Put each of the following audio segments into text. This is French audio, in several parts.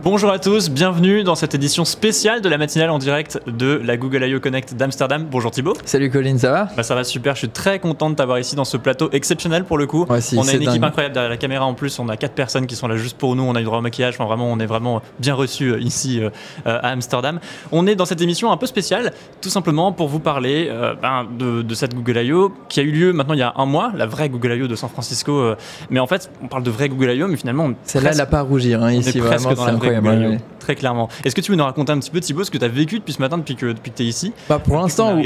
Bonjour à tous, bienvenue dans cette édition spéciale de la matinale en direct de la Google I/O Connect d'Amsterdam. Bonjour Thibaut. Salut Colin, ça va? Ça va super, je suis très content de t'avoir ici dans ce plateau exceptionnel pour le coup. Ouais, si, on a une équipe dingue. incroyable derrière la caméra en plus, on a 4 personnes qui sont là juste pour nous, on a eu droit au maquillage, enfin, vraiment, on est vraiment bien reçus ici à Amsterdam. On est dans cette émission un peu spéciale, tout simplement pour vous parler de cette Google I/O qui a eu lieu maintenant il y a un mois, la vraie Google I/O de San Francisco. Mais en fait, on parle de vraie Google I/O, mais finalement, celle-là, elle n'a pas à rougir hein, ici, vraiment, c'est incroyable. Ouais. Très clairement. Est-ce que tu veux nous raconter un petit peu, Thibaut, ce que tu as vécu depuis ce matin, depuis que tu es ici? Pour l'instant,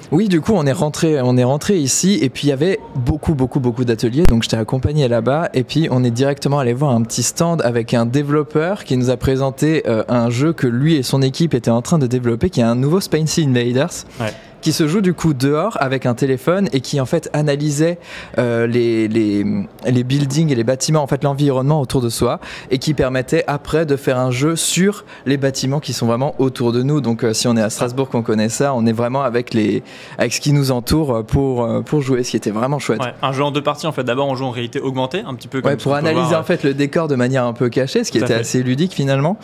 oui, du coup, on est rentré ici et puis il y avait beaucoup d'ateliers, donc je t'ai accompagné là-bas et puis on est directement allé voir un petit stand avec un développeur qui nous a présenté un jeu que lui et son équipe étaient en train de développer, qui est un nouveau Space Invaders. Ouais. Qui se joue du coup dehors avec un téléphone et qui en fait analysait les buildings et les bâtiments, en fait l'environnement autour de soi, et qui permettait après de faire un jeu sur les bâtiments qui sont vraiment autour de nous. Donc si on est à Strasbourg, qu'on connaît ça, on est vraiment avec ce qui nous entoure pour jouer, ce qui était vraiment chouette. Ouais, un jeu en 2 parties en fait. D'abord on joue en réalité augmentée, un petit peu comme ouais, pour analyser en fait le décor de manière un peu cachée, ce qui était assez ludique finalement.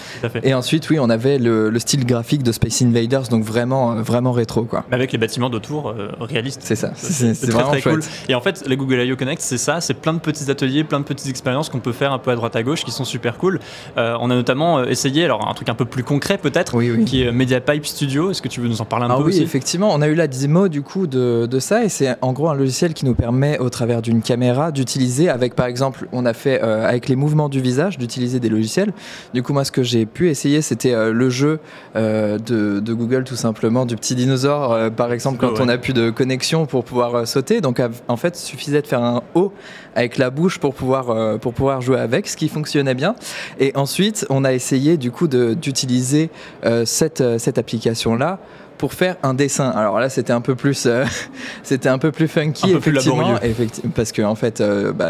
Et ensuite oui, on avait le style graphique de Space Invaders, donc vraiment rétro quoi. Avec les bâtiments d'autour réalistes. C'est ça, c'est vraiment très chouette. Cool. Et en fait, les Google I/O Connect, c'est ça, c'est plein de petits ateliers, plein de petites expériences qu'on peut faire un peu à droite à gauche qui sont super cool. On a notamment essayé, alors un truc un peu plus concret peut-être, qui est MediaPipe Studio. Est-ce que tu veux nous en parler un peu aussi? Oui, effectivement, on a eu la démo du coup de ça, et c'est en gros un logiciel qui nous permet au travers d'une caméra d'utiliser avec, par exemple, on a fait avec les mouvements du visage, d'utiliser des logiciels. Du coup, moi, ce que j'ai pu essayer, c'était le jeu de Google tout simplement, du petit dinosaure, par exemple, quand on a plus de connexion pour pouvoir sauter. Donc en fait, il suffisait de faire un O avec la bouche pour pouvoir jouer avec, ce qui fonctionnait bien. Et ensuite, on a essayé du coup d'utiliser cette application-là pour faire un dessin. Alors là, c'était un peu plus funky, effectivement, parce que en fait,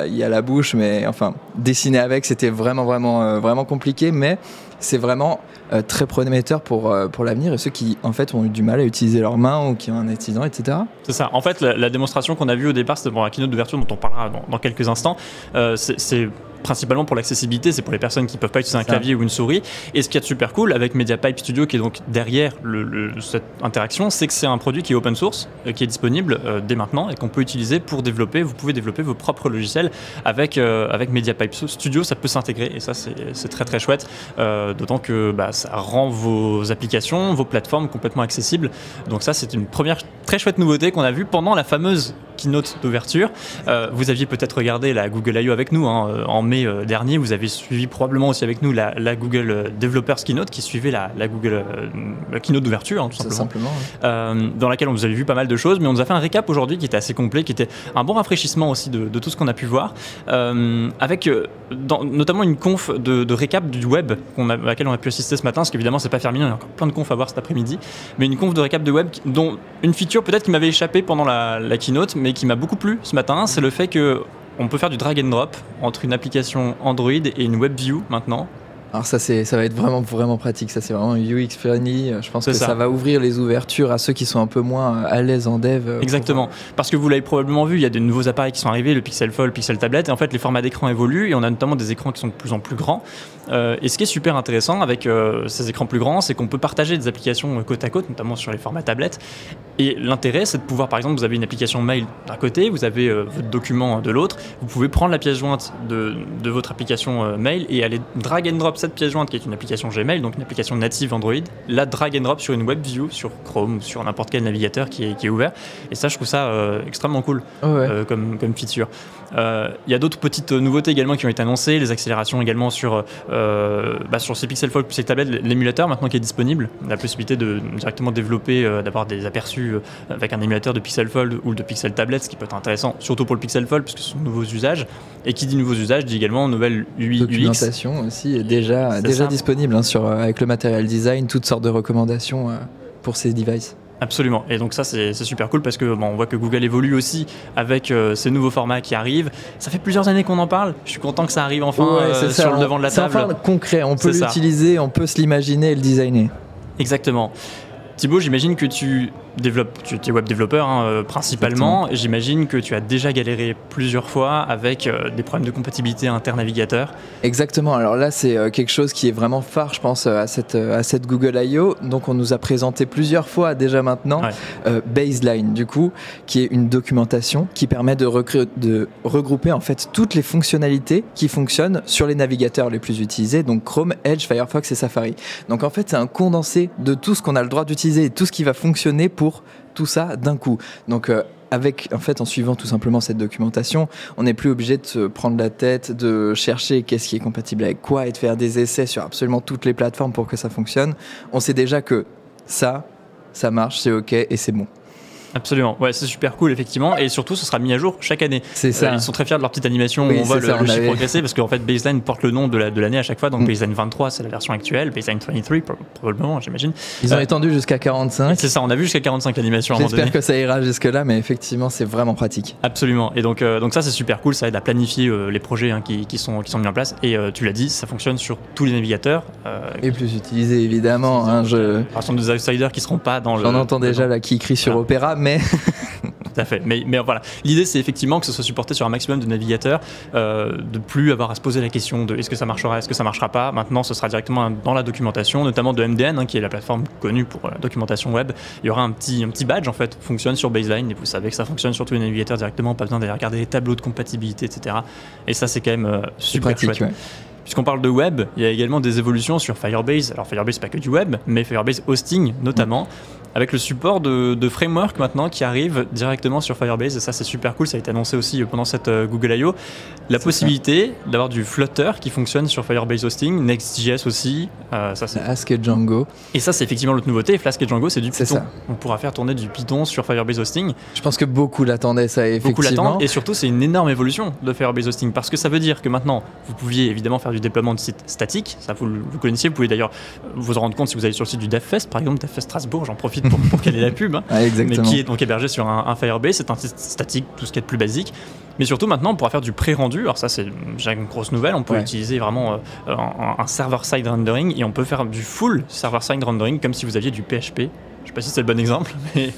il y a la bouche, mais enfin, dessiner avec, c'était vraiment compliqué, mais c'est vraiment très prometteur pour l'avenir, et ceux qui en fait ont eu du mal à utiliser leurs mains ou qui ont un accident, etc. C'est ça. En fait, la démonstration qu'on a vue au départ, c'était pour la keynote d'ouverture dont on parlera dans quelques instants. C'est principalement pour l'accessibilité, c'est pour les personnes qui ne peuvent pas utiliser un clavier ou une souris. Et ce qui est super cool avec MediaPipe Studio, qui est donc derrière cette interaction, c'est que c'est un produit qui est open source, qui est disponible dès maintenant et qu'on peut utiliser pour développer. Vous pouvez développer vos propres logiciels avec MediaPipe Studio, ça peut s'intégrer et ça c'est très chouette, d'autant que ça rend vos applications, vos plateformes complètement accessibles. Donc ça, c'est une première très chouette nouveauté qu'on a vue pendant la fameuse keynote d'ouverture. Vous aviez peut-être regardé la Google I/O avec nous en mai dernier. Vous avez suivi probablement aussi avec nous la Google Developers Keynote qui suivait la Google Keynote d'ouverture, tout simplement. Dans laquelle on vous avait vu pas mal de choses, mais on nous a fait un récap aujourd'hui qui était assez complet, qui était un bon rafraîchissement aussi de tout ce qu'on a pu voir, avec notamment une conf de récap du web à laquelle on a pu assister ce matin, parce qu'évidemment c'est pas terminé, il y a encore plein de confs à voir cet après-midi, mais une conf de récap de web dont une feature peut-être qui m'avait échappé pendant la keynote, mais qui m'a beaucoup plu ce matin, c'est le fait que on peut faire du drag and drop entre une application Android et une WebView maintenant. Alors ça va être vraiment pratique, ça c'est vraiment UX friendly, je pense que ça va ouvrir les ouvertures à ceux qui sont un peu moins à l'aise en dev. Exactement, parce que vous l'avez probablement vu, il y a de nouveaux appareils qui sont arrivés, le Pixel Fold, le Pixel Tablet, et en fait les formats d'écran évoluent et on a notamment des écrans qui sont de plus en plus grands. Et ce qui est super intéressant avec ces écrans plus grands, c'est qu'on peut partager des applications côte à côte, notamment sur les formats tablettes. Et l'intérêt, c'est de pouvoir, par exemple, vous avez une application mail d'un côté, vous avez votre document de l'autre, vous pouvez prendre la pièce jointe de votre application mail et aller drag and drop cette pièce jointe qui est une application Gmail, donc une application native Android, la drag and drop sur une WebView, sur Chrome ou sur n'importe quel navigateur qui est ouvert. Et ça, je trouve ça extrêmement cool comme feature. Il y a d'autres petites nouveautés également qui ont été annoncées, les accélérations également sur ces Pixel Fold, Pixel Tablet, l'émulateur maintenant qui est disponible, la possibilité de directement développer, d'avoir des aperçus avec un émulateur de Pixel Fold ou de Pixel Tablet, ce qui peut être intéressant, surtout pour le Pixel Fold, puisque ce sont de nouveaux usages. Et qui dit nouveaux usages dit également nouvelle UI, documentation aussi est déjà disponible avec le Material Design, toutes sortes de recommandations pour ces devices. Absolument, et donc ça c'est super cool parce que on voit que Google évolue aussi avec ces nouveaux formats qui arrivent. Ça fait plusieurs années qu'on en parle, je suis content que ça arrive enfin sur le devant de la table. C'est enfin concret, on peut l'utiliser, on peut se l'imaginer et le designer. Exactement. Thibaut, j'imagine que tu tu es web développeur hein, principalement. J'imagine que tu as déjà galéré plusieurs fois avec des problèmes de compatibilité inter-navigateur. Exactement. Alors là, c'est quelque chose qui est vraiment phare, je pense, à cette Google I.O. Donc, on nous a présenté plusieurs fois déjà maintenant Baseline, du coup, qui est une documentation qui permet de regrouper en fait toutes les fonctionnalités qui fonctionnent sur les navigateurs les plus utilisés, donc Chrome, Edge, Firefox et Safari. Donc en fait, c'est un condensé de tout ce qu'on a le droit d'utiliser et tout ce qui va fonctionner pour tout ça d'un coup. Donc en suivant tout simplement cette documentation, on n'est plus obligé de se prendre la tête, de chercher qu'est-ce qui est compatible avec quoi et de faire des essais sur absolument toutes les plateformes pour que ça fonctionne. On sait déjà que ça marche, c'est OK et c'est bon. Absolument, ouais, c'est super cool effectivement, et surtout ce sera mis à jour chaque année. C'est ça. Ils sont très fiers de leur petite animation où on voit le chiffre progresser, parce qu'en fait Baseline porte le nom de l'année à chaque fois, donc Baseline 23 c'est la version actuelle, Baseline 23 probablement j'imagine. Ils ont étendu jusqu'à 45. C'est ça, on a vu jusqu'à 45 animations à un moment donné. J'espère que ça ira jusque là, mais effectivement c'est vraiment pratique. Absolument, et donc ça c'est super cool, ça aide à planifier les projets hein, qui sont mis en place, et tu l'as dit, ça fonctionne sur tous les navigateurs. Et plus utilisé évidemment. Hein, par exemple des outsiders qui seront pas dans le... J'en entends déjà là qui crient sur Opera, mais... Tout à fait, mais voilà, l'idée c'est effectivement que ce soit supporté sur un maximum de navigateurs, de plus avoir à se poser la question de est-ce que ça marchera, est-ce que ça marchera pas. Maintenant ce sera directement dans la documentation, notamment de MDN hein, qui est la plateforme connue pour la documentation web. Il y aura un petit badge en fait, fonctionne sur Baseline, et vous savez que ça fonctionne sur tous les navigateurs directement, pas besoin d'aller regarder les tableaux de compatibilité, etc. Et ça c'est quand même super pratique, chouette. Ouais. Puisqu'on parle de web, il y a également des évolutions sur Firebase. Alors Firebase c'est pas que du web, mais Firebase Hosting notamment. Avec le support de framework maintenant qui arrive directement sur Firebase, et ça c'est super cool, ça a été annoncé aussi pendant cette Google I.O. La possibilité d'avoir du Flutter qui fonctionne sur Firebase Hosting, Next.js aussi. Ça c'est Flask et Django. Et ça c'est effectivement l'autre nouveauté, Flask et Django c'est du Python. Ça. On pourra faire tourner du Python sur Firebase Hosting. Je pense que beaucoup l'attendaient ça, effectivement. Beaucoup l'attendent, et surtout c'est une énorme évolution de Firebase Hosting, parce que ça veut dire que maintenant vous pouviez évidemment faire du déploiement de sites statiques, ça vous connaissiez, vous pouvez d'ailleurs vous en rendre compte si vous allez sur le site du DevFest, par exemple DevFest Strasbourg, j'en profite pour qu'elle ait la pub, hein, mais qui est donc hébergé sur un Firebase, c'est un site statique, tout ce qui est de plus basique. Mais surtout maintenant on pourra faire du pré-rendu, alors ça c'est déjà une grosse nouvelle, on peut utiliser vraiment un server-side rendering, et on peut faire du full server-side rendering comme si vous aviez du PHP. Je sais pas si c'est le bon exemple, mais...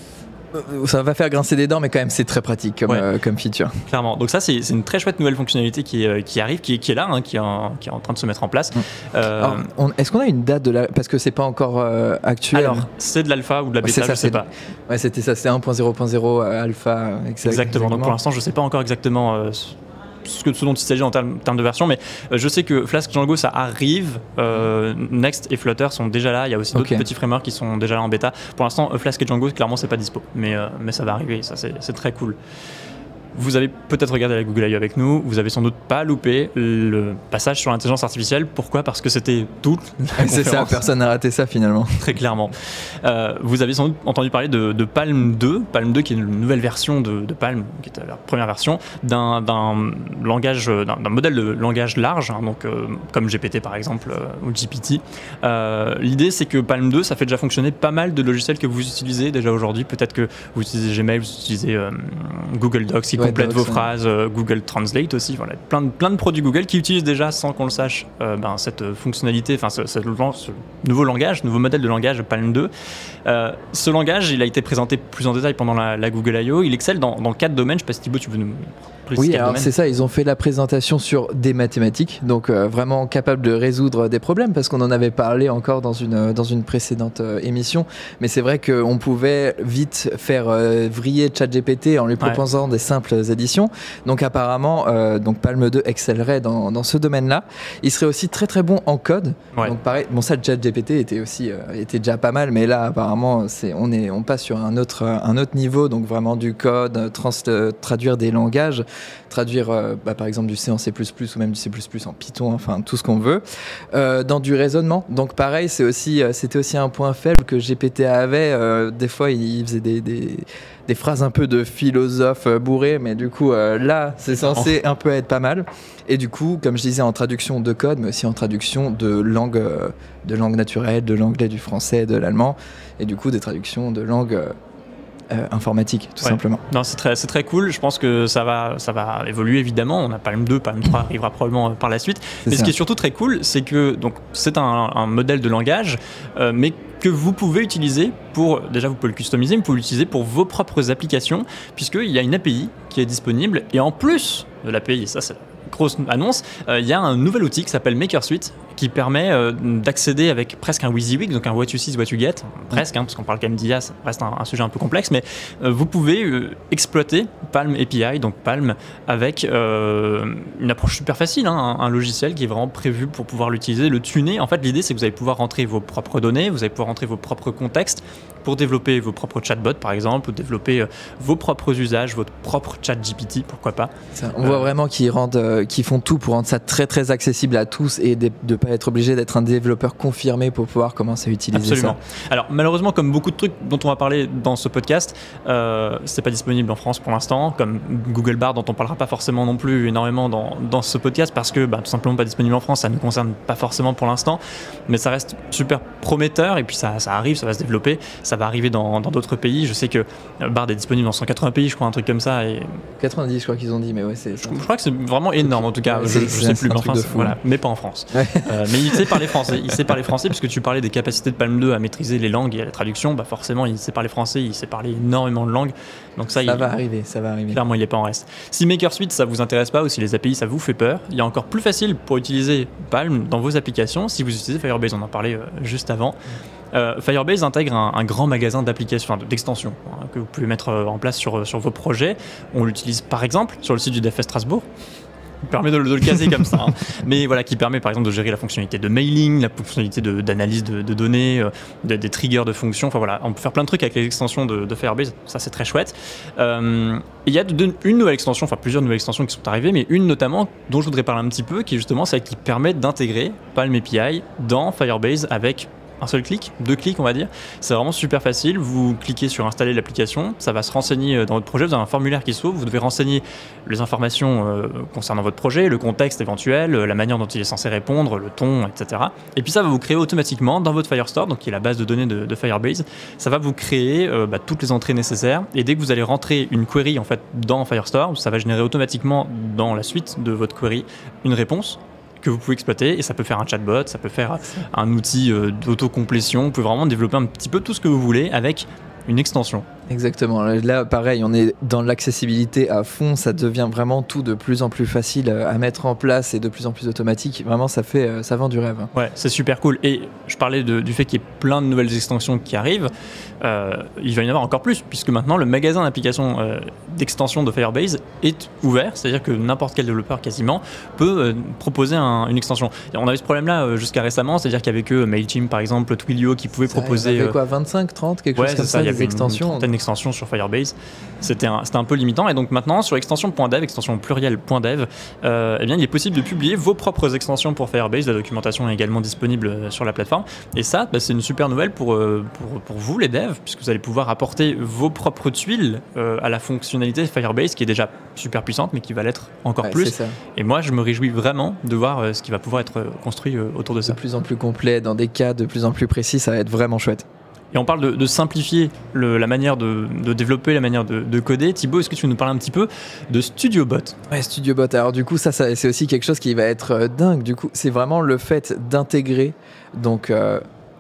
Ça va faire grincer des dents, mais quand même c'est très pratique comme feature. Clairement. Donc ça c'est une très chouette nouvelle fonctionnalité qui arrive, qui est là, hein, qui est en train de se mettre en place. Alors, est-ce qu'on a une date parce que c'est pas encore actuel. Alors c'est de l'alpha ou de la bêta, je sais pas. Ouais, c'était ça, c'est 1.0.0 alpha. Exactement. Donc pour l'instant je sais pas encore exactement ce dont il s'agit en termes de version, mais je sais que Flask Django ça arrive, Next et Flutter sont déjà là, il y a aussi d'autres petits frameworks qui sont déjà là en bêta. Pour l'instant Flask et Django clairement c'est pas dispo, mais ça va arriver, ça c'est très cool. Vous avez peut-être regardé la Google I.O. avec nous, vous avez sans doute pas loupé le passage sur l'intelligence artificielle. Pourquoi ? Parce que c'était toute la C'est ça, personne n'a raté ça finalement. Très clairement. Vous avez sans doute entendu parler de Palm 2. Palm 2 qui est une nouvelle version de Palm, qui était la première version, d'un modèle de langage large, hein, donc, comme GPT par exemple, ou GPT. L'idée c'est que Palm 2, ça fait déjà fonctionner pas mal de logiciels que vous utilisez déjà aujourd'hui. Peut-être que vous utilisez Gmail, vous utilisez Google Docs, qui complète vos phrases, Google Translate aussi, voilà, plein de produits Google qui utilisent déjà sans qu'on le sache cette fonctionnalité, enfin ce nouveau modèle de langage Palm 2. Ce langage, il a été présenté plus en détail pendant la Google I.O. Il excelle dans 4 domaines. Je sais pas si Thibaut, tu veux nous préciser. Oui, alors c'est ça, ils ont fait la présentation sur des mathématiques, donc vraiment capable de résoudre des problèmes, parce qu'on en avait parlé encore dans une précédente émission, mais c'est vrai qu'on pouvait vite faire vriller ChatGPT en lui proposant des simples additions. Donc apparemment, Palm 2 excellerait dans ce domaine-là. Il serait aussi très très bon en code. Donc pareil, ça ChatGPT était déjà pas mal, mais là apparemment on passe sur un autre niveau, donc vraiment du code, traduire des langages, traduire par exemple du C en C++ ou même du C++ en Python, enfin tout ce qu'on veut, dans du raisonnement. Donc pareil, c'était aussi un point faible que GPT avait. Des fois il faisait des phrases un peu de philosophe bourré, mais du coup là c'est censé un peu être pas mal. Et du coup, comme je disais, en traduction de code, mais aussi en traduction de langue naturelle, de l'anglais, du français, de l'allemand, et du coup des traductions de langue informatique, tout simplement. Non, c'est très cool. Je pense que ça va évoluer évidemment. On a Palm 2, Palm 3 arrivera probablement par la suite. Mais ce qui est surtout très cool, c'est que donc c'est un modèle de langage, mais que vous pouvez utiliser pour, déjà vous pouvez le customiser, mais vous pouvez l'utiliser pour vos propres applications, puisqu'il y a une API qui est disponible, et en plus de l'API, et ça c'est la grosse annonce, il y a un nouvel outil qui s'appelle MakerSuite, qui permet d'accéder avec presque un WYSIWYG, donc un what you see is what you get, presque, parce qu'on parle quand même d'IA, ça reste un sujet un peu complexe, mais vous pouvez exploiter Palm API, donc Palm, avec une approche super facile, un logiciel qui est vraiment prévu pour pouvoir l'utiliser, le tuner. En fait, l'idée, c'est que vous allez pouvoir rentrer vos propres données, vous allez pouvoir rentrer vos propres contextes pour développer vos propres chatbots, par exemple, ou développer vos propres usages, votre propre chat GPT, pourquoi pas. Ça, on voit vraiment qu'ils font tout pour rendre ça très très accessible à tous et de ne pas être obligé d'être un développeur confirmé pour pouvoir commencer à utiliser Absolument. ça. Alors malheureusement, comme beaucoup de trucs dont on va parler dans ce podcast, c'est pas disponible en France pour l'instant, comme Google Bard dont on parlera pas forcément non plus énormément dans ce podcast parce que tout simplement pas disponible en France, ça ne nous concerne pas forcément pour l'instant, mais ça reste super prometteur et puis ça arrive, ça va se développer, ça va arriver dans d'autres pays. Je sais que Bard est disponible dans 180 pays, je crois, un truc comme ça. Et 90, je crois qu'ils ont dit, mais ouais, je crois que c'est vraiment énorme en tout cas. Je sais plus, mais enfin, voilà, mais pas en France. Ouais. Mais il sait parler français. Il sait parler français puisque tu parlais des capacités de Palm 2 à maîtriser les langues et à la traduction. Forcément, il sait parler français, il sait parler énormément de langues. Donc ça va arriver. Clairement, il n'est pas en reste. Si MakerSuite, ça vous intéresse pas ou si les API, ça vous fait peur, il y a encore plus facile pour utiliser Palm dans vos applications si vous utilisez Firebase. On en parlait juste avant. Firebase intègre un grand magasin d'applications, d'extensions que vous pouvez mettre en place sur vos projets. On l'utilise par exemple sur le site du DevFest Strasbourg. Qui permet de le caser comme ça, mais voilà, qui permet par exemple de gérer la fonctionnalité de mailing, la fonctionnalité d'analyse de données, des triggers de fonctions. Enfin voilà, on peut faire plein de trucs avec les extensions de Firebase. Ça c'est très chouette. Il y a une nouvelle extension, enfin plusieurs nouvelles extensions qui sont arrivées, mais une notamment dont je voudrais parler un petit peu, qui est justement celle qui permet d'intégrer Palm API dans Firebase avec un seul clic, 2 clics on va dire. C'est vraiment super facile. Vous cliquez sur installer l'application, ça va se renseigner dans votre projet. Vous avez un formulaire qui s'ouvre, vous devez renseigner les informations concernant votre projet, le contexte éventuel, la manière dont il est censé répondre, le ton, etc. Et puis ça va vous créer automatiquement dans votre Firestore, donc qui est la base de données de Firebase, ça va vous créer toutes les entrées nécessaires. Et dès que vous allez rentrer une query en fait dans Firestore, ça va générer automatiquement dans la suite de votre query une réponse que vous pouvez exploiter, et ça peut faire un chatbot, ça peut faire un outil d'autocomplétion. Vous pouvez vraiment développer un petit peu tout ce que vous voulez avec une extension. Exactement. Là, pareil, on est dans l'accessibilité à fond. Ça devient vraiment tout de plus en plus facile à mettre en place et de plus en plus automatique. Vraiment, ça vend du rêve. Ouais, c'est super cool. Et je parlais du fait qu'il y ait plein de nouvelles extensions qui arrivent. Il va y en avoir encore plus, puisque maintenant, le magasin d'applications d'extension de Firebase est ouvert. C'est-à-dire que n'importe quel développeur, quasiment, peut proposer une extension. Et on avait ce problème-là jusqu'à récemment. C'est-à-dire qu'il y avait que Mailchimp, par exemple, Twilio, qui pouvaient proposer... Il y avait quoi, 25, 30, quelque chose comme ça, des extensions. Extensions sur Firebase, c'était un peu limitant, et donc maintenant sur extension.dev, extension pluriel.dev, eh bien il est possible de publier vos propres extensions pour Firebase. La documentation est également disponible sur la plateforme, et ça c'est une super nouvelle pour vous les devs, puisque vous allez pouvoir apporter vos propres tuiles à la fonctionnalité Firebase qui est déjà super puissante mais qui va l'être encore plus, et moi je me réjouis vraiment de voir ce qui va pouvoir être construit autour de ça. De plus en plus complet, dans des cas de plus en plus précis, ça va être vraiment chouette. Et on parle de simplifier la manière de développer, la manière de coder. Thibaut, est-ce que tu veux nous parler un petit peu de StudioBot ? Ouais, StudioBot. Alors du coup, ça c'est aussi quelque chose qui va être dingue. Du coup, c'est vraiment le fait d'intégrer, donc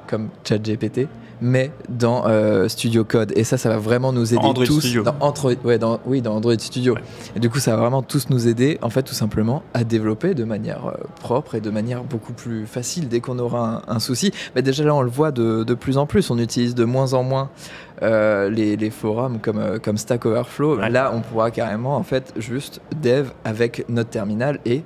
comme ChatGPT, mais dans Studio Code. Et ça va vraiment nous aider Android tous. Studio. Dans Android Studio. Ouais. Et du coup, ça va vraiment tous nous aider, en fait, tout simplement, à développer de manière propre et de manière beaucoup plus facile dès qu'on aura un souci. Mais déjà là, on le voit de plus en plus. On utilise de moins en moins les forums comme Stack Overflow. Ouais. Là, on pourra carrément, en fait, juste dev avec notre terminal et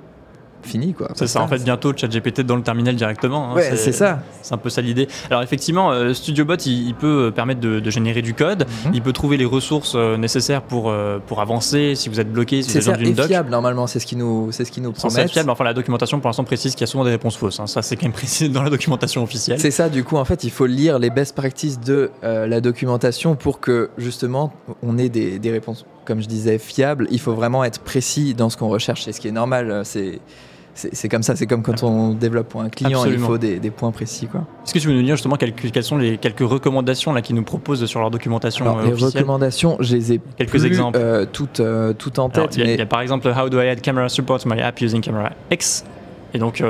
fini quoi. C'est ça, en fait bientôt ChatGPT dans le terminal directement. Ouais, c'est ça. C'est un peu ça l'idée. Alors effectivement, StudioBot il peut permettre de générer du code, il peut trouver les ressources nécessaires pour avancer si vous êtes bloqué, si vous êtes dans une doc. C'est fiable normalement, c'est ce qui nous promet. C'est fiable, enfin la documentation pour l'instant précise qu'il y a souvent des réponses fausses. Ça c'est quand même précisé dans la documentation officielle. C'est ça, du coup en fait il faut lire les best practices de la documentation pour que justement on ait des réponses, comme je disais, fiables. Il faut vraiment être précis dans ce qu'on recherche, et ce qui est normal, c'est comme ça, c'est comme quand on développe pour un client. Absolument. Il faut des points précis quoi. Est-ce que tu veux nous dire justement quelles sont les quelques recommandations là qu'ils nous proposent sur leur documentation officielle ? Les recommandations, je les ai quelques exemples. Toutes en tête. Il y a par exemple How do I add camera support to my app using Camera X. Et donc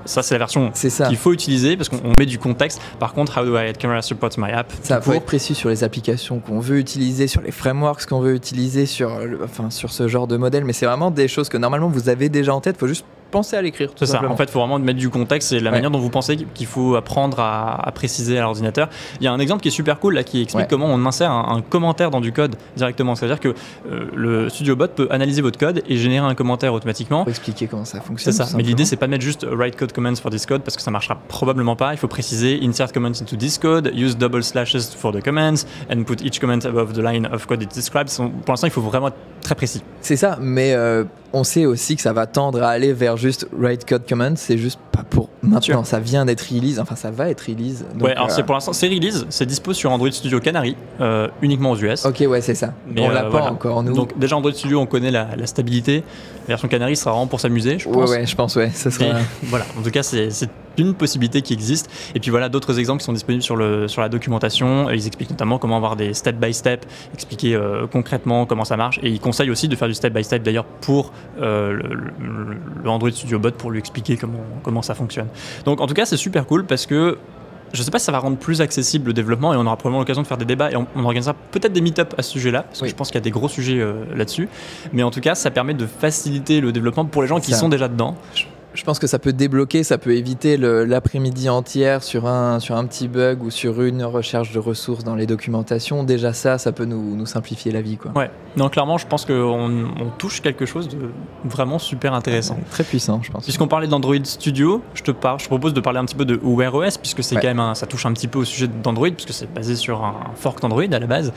ça c'est la version qu'il faut utiliser parce qu'on met du contexte. Par contre, How do I add camera support to my app? Ça faut être précis sur les applications qu'on veut utiliser, sur les frameworks qu'on veut utiliser, sur ce genre de modèle. Mais c'est vraiment des choses que normalement vous avez déjà en tête. Il faut juste penser à l'écrire. C'est ça. En fait, il faut vraiment mettre du contexte et la manière dont vous pensez qu'il faut apprendre à préciser à l'ordinateur. Il y a un exemple qui est super cool là, qui explique comment on insère un commentaire dans du code directement. C'est-à-dire que le StudioBot peut analyser votre code et générer un commentaire automatiquement. Faut expliquer comment ça fonctionne. C'est ça. Mais l'idée, c'est pas de mettre juste write code comments for this code parce que ça marchera probablement pas. Il faut préciser insert comments into this code, use double slashes for the comments and put each comment above the line of code it describes. Pour l'instant, il faut vraiment être très précis. C'est ça, mais on sait aussi que ça va tendre à aller vers juste write code comments. C'est juste pas pour maintenant. Ça vient d'être release. Enfin, ça va être release. Donc, alors c'est pour l'instant, c'est release. C'est dispo sur Android Studio Canary, uniquement aux US. Ok, ouais, c'est ça. Mais on l'a pas encore, nous. Donc déjà Android Studio, on connaît la stabilité. La version Canary sera vraiment pour s'amuser, je pense. Ouais, je pense, ça sera. Voilà. En tout cas, c'est une possibilité qui existe. Et puis voilà, d'autres exemples qui sont disponibles sur la documentation. Ils expliquent notamment comment avoir des step by step, expliquer concrètement comment ça marche. Et ils conseillent aussi de faire du step by step d'ailleurs pour le Android Studio Bot pour lui expliquer comment ça fonctionne. Donc en tout cas, c'est super cool parce que je ne sais pas si ça va rendre plus accessible le développement et on aura probablement l'occasion de faire des débats et on organisera peut-être des meet-up à ce sujet-là parce que je pense qu'il y a des gros sujets là-dessus. Mais en tout cas, ça permet de faciliter le développement pour les gens qui sont déjà dedans. Je pense que ça peut débloquer, ça peut éviter l'après-midi entière sur un petit bug ou sur une recherche de ressources dans les documentations. Déjà ça peut nous simplifier la vie, quoi. Ouais, donc clairement, je pense qu'on touche quelque chose de vraiment super intéressant. Très puissant, je pense. Puisqu'on parlait d'Android Studio, je propose de parler un petit peu de Wear OS, puisque c'est quand même ça touche un petit peu au sujet d'Android, puisque c'est basé sur un fork d'Android à la base.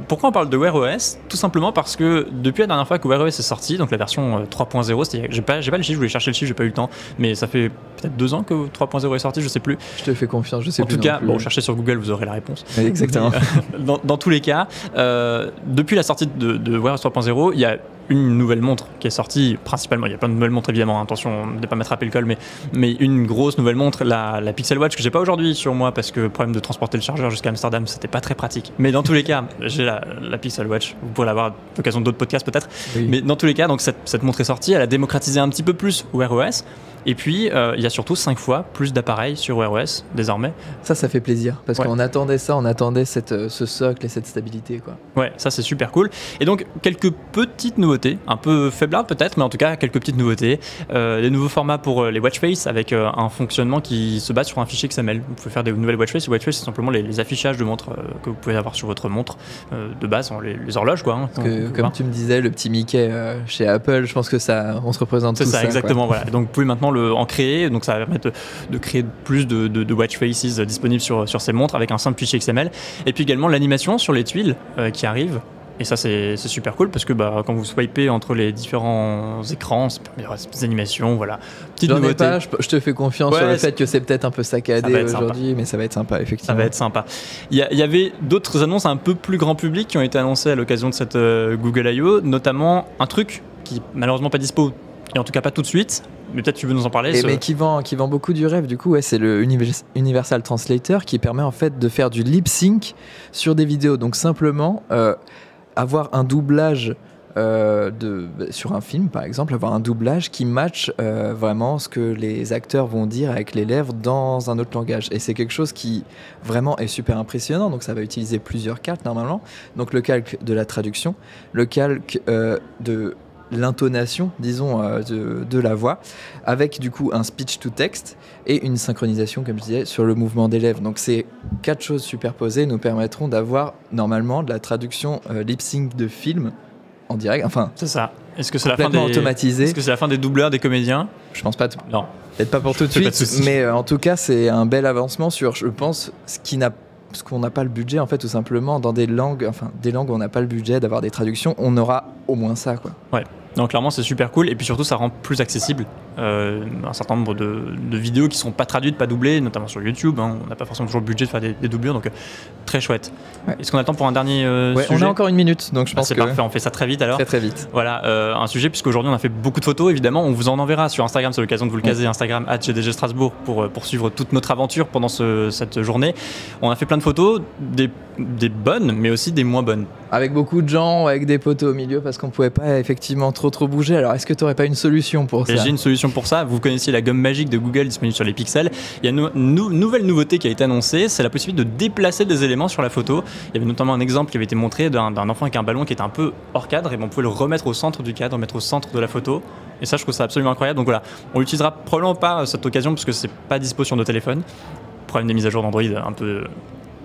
Pourquoi on parle de Wear OS? Tout simplement parce que depuis la dernière fois que Wear OS est sorti, donc la version 3.0, j'ai pas le chiffre, je voulais chercher le chiffre, j'ai pas eu le temps, mais ça fait peut-être 2 ans que 3.0 est sorti, je sais plus. Je te fais confiance, je sais plus. En tout cas, cherchez sur Google, vous aurez la réponse. Exactement. Dans tous les cas, depuis la sortie de Wear OS 3.0, il y a une nouvelle montre qui est sortie, principalement, il y a plein de nouvelles montres évidemment, attention de ne pas m'attraper le col, mais une grosse nouvelle montre, la Pixel Watch que j'ai pas aujourd'hui sur moi parce que problème de transporter le chargeur jusqu'à Amsterdam, c'était pas très pratique. Mais dans tous les cas, j'ai la Pixel Watch, vous pourrez l'avoir à l'occasion d'autres podcasts peut-être, mais dans tous les cas, donc cette montre est sortie, elle a démocratisé un petit peu plus Wear OS. Et puis, il y a surtout 5 fois plus d'appareils sur Wear OS désormais. Ça fait plaisir parce qu'on attendait ça, on attendait ce socle et cette stabilité, quoi. Ouais, ça c'est super cool. Et donc, quelques petites nouveautés, un peu faiblardes peut-être, mais en tout cas, quelques petites nouveautés. Des nouveaux formats pour les watch face avec un fonctionnement qui se base sur un fichier XML. Vous pouvez faire des nouvelles watch face. Les watch face, c'est simplement les affichages de montres que vous pouvez avoir sur votre montre de base, les horloges, quoi. Hein, comme tu me disais, le petit Mickey chez Apple, je pense que on se représente tout ça. C'est ça, exactement. Voilà. Donc, vous pouvez maintenant en créer, donc ça va permettre de créer plus de watch faces disponibles sur ces montres avec un simple fichier XML. Et puis également l'animation sur les tuiles qui arrive. Et ça, c'est super cool parce que quand vous swipez entre les différents écrans, il y aura des animations, voilà. Petite nouveauté. Je te fais confiance sur le fait que c'est peut-être un peu saccadé aujourd'hui, mais ça va être sympa, effectivement. Ça va être sympa. Il y avait d'autres annonces un peu plus grand public qui ont été annoncées à l'occasion de cette Google I.O., notamment un truc qui malheureusement pas dispo, et en tout cas pas tout de suite, mais peut-être tu veux nous en parler. Mais qui vend beaucoup du rêve, du coup, c'est le Universal Translator qui permet en fait de faire du lip sync sur des vidéos. Donc simplement avoir un doublage sur un film, par exemple, avoir un doublage qui match vraiment ce que les acteurs vont dire avec les lèvres dans un autre langage. Et c'est quelque chose qui vraiment est super impressionnant. Donc ça va utiliser plusieurs calques normalement. Donc le calque de la traduction, le calque de l'intonation, disons, de la voix, avec du coup un speech to text et une synchronisation, comme je disais, sur le mouvement des lèvres. Donc ces 4 choses superposées nous permettront d'avoir normalement de la traduction lip sync de film en direct. Enfin, c'est ça. Est-ce que c'est automatisé. Est-ce que c'est la fin des doubleurs des comédiens? Je pense pas. Non. Peut-être pas pour tout de suite, mais en tout cas, c'est un bel avancement sur, je pense, ce qu'on n'a pas le budget, en fait, tout simplement, dans des langues où on n'a pas le budget d'avoir des traductions, on aura au moins ça, quoi. Ouais. Donc clairement c'est super cool et puis surtout ça rend plus accessible un certain nombre de vidéos qui sont pas traduites, pas doublées, notamment sur YouTube, hein. On n'a pas forcément toujours le budget de faire des doublures, donc très chouette. Ouais. Est-ce qu'on attend pour un dernier sujet? On a encore 1 minute, donc je pense que c'est parfait, on fait ça très vite alors. Très vite. Voilà, un sujet puisqu'aujourd'hui on a fait beaucoup de photos, évidemment, on vous en enverra sur Instagram, c'est l'occasion de vous le caser, Instagram @GDG Strasbourg pour poursuivre toute notre aventure pendant cette journée. On a fait plein de photos, des bonnes mais aussi des moins bonnes. Avec beaucoup de gens, avec des poteaux au milieu parce qu'on pouvait pas effectivement trop bouger. Alors est-ce que tu n'aurais pas une solution pour ça? J'ai une solution application pour ça. Vous connaissiez la gomme magique de Google disponible sur les pixels. Il y a une nouvelle nouveauté qui a été annoncée, c'est la possibilité de déplacer des éléments sur la photo. Il y avait notamment un exemple qui avait été montré d'un enfant avec un ballon qui était un peu hors cadre, et on pouvait le remettre au centre du cadre, mettre au centre de la photo. Et ça, je trouve ça absolument incroyable. Donc voilà, on l'utilisera probablement pas à cette occasion parce que c'est pas dispo sur nos téléphones. Problème des mises à jour d'Android un peu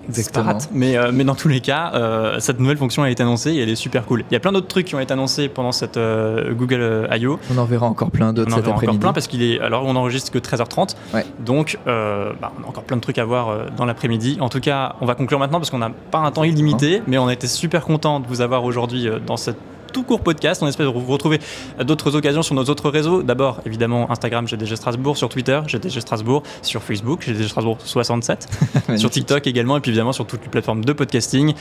disparate. Mais dans tous les cas, cette nouvelle fonction a été annoncée et elle est super cool. Il y a plein d'autres trucs qui ont été annoncés pendant cette Google I.O. On en verra encore plein d'autres cet après-midi. Encore plein parce alors on enregistre que 13h30. Ouais. Donc on a encore plein de trucs à voir dans l'après-midi. En tout cas, on va conclure maintenant parce qu'on n'a pas un temps illimité, mais on a été super content de vous avoir aujourd'hui dans cette tout court podcast. On espère vous retrouver à d'autres occasions sur nos autres réseaux. D'abord, évidemment, Instagram, GDG Strasbourg, sur Twitter, GDG Strasbourg, sur Facebook, GDG Strasbourg 67, sur TikTok également, et puis évidemment sur toutes les plateformes de podcasting,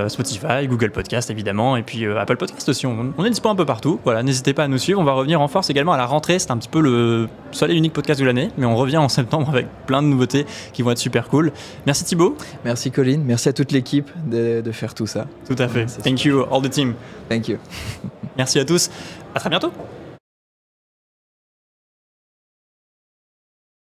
Spotify, Google Podcast évidemment, et puis Apple Podcast aussi. On est dispo un peu partout. Voilà, n'hésitez pas à nous suivre. On va revenir en force également à la rentrée. C'est un petit peu le seul et unique podcast de l'année, mais on revient en septembre avec plein de nouveautés qui vont être super cool. Merci Thibaut. Merci Colin. Merci à toute l'équipe de faire tout ça. Tout à fait. Thank you all the team. Thank you. Merci à tous. À très bientôt.